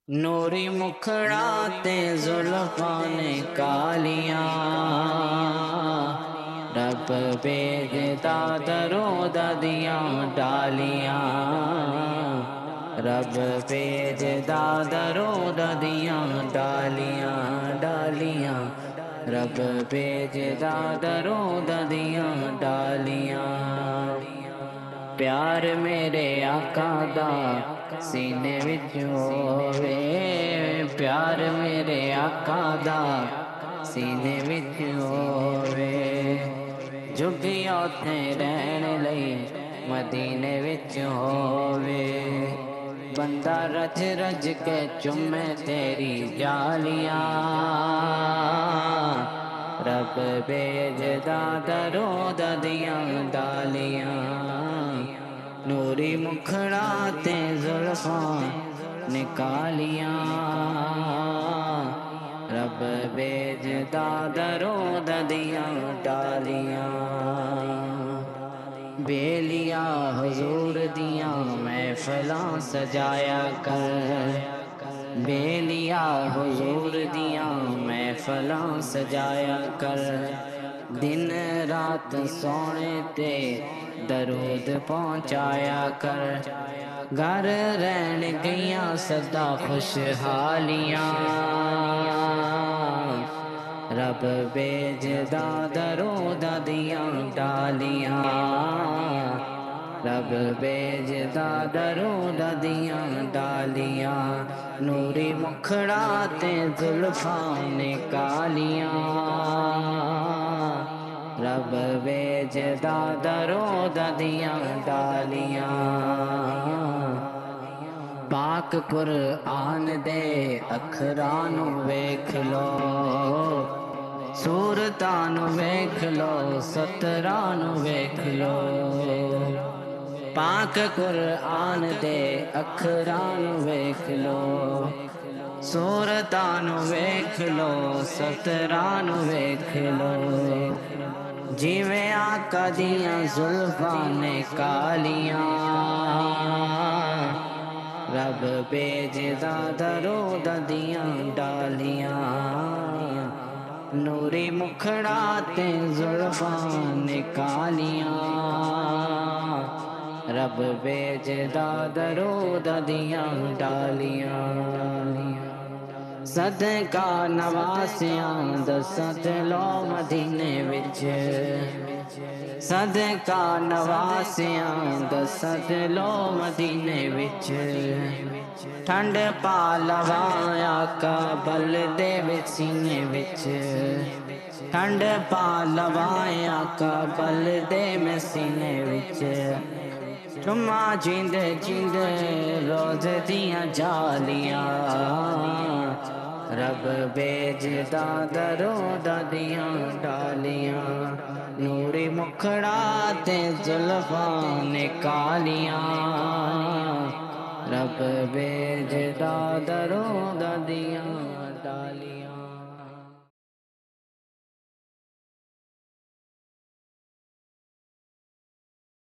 नूरी मुखड़ा ते जुल्फां ने कालियां, रब भेजदा दरोद दियां डालियां, रब भेजदा दरोद दियां डालियां डालियां, रब भेजदा दरोद दियां डालियां। प्यार मेरे आका दा सीने विच होवे, प्यार मेरे आका दा सीने विच होवे, झुगिया उत्थे रहन लई मदीने विच होवे, बंदा रज रज के चुमे तेरी जालियां, रब भेजदा दरोद दियां डालियां। नूरी मुखड़ा ते जुल्फां निकालियां, रब भेजदा दरोद दियां डालियां। बेलिया हुजूर दियां महफिलां सजाया कर, बेलिया हुजूर दियां महफिलां सजाया कर, दिन रात सोने ते दरूद पहुँचाया कर, घर रहन गईया सदा खुशहालियां, रब भेजदा दरूद दियां डालियां, रब भेजदा दरूद दियां डालियां। नूरी मुखड़ा ते जुल्फां ने कालियां, रब भेजदा दरोद दियां डालियां। पाक कुरआन दे अखरां नू वेख लो, सूरतां नू वेख लो, सतरां नू वेख लो, पाक कुरआन दे अखरां नू वेख लो, सूरतां नू वेख लो, सतरां नू वेख लो, जिवें आका दियां जुल्फां ने कालियां, रब भेजदा दरोद दियां डालियां। नूरी मुखड़ा ते जुल्फां ने कालियां, रब भेजदा दरोद दियां डालियां। सदका नवासियां दसत लो मदीने विच, सदका नवासियां दसत लो मदीने विच, ठंड पा लवां आका बल दे सीने विच, ठंड पा लवां आका बल दे में सीने विच, चुम्मा जिंद जिंद रोज दियां जालियां, रब भेजदा दरोद दियां डालियां। नूरी मुखड़ा ते जुल्फां ने कालियां, रब भेजदा दरोद दियां डालियां।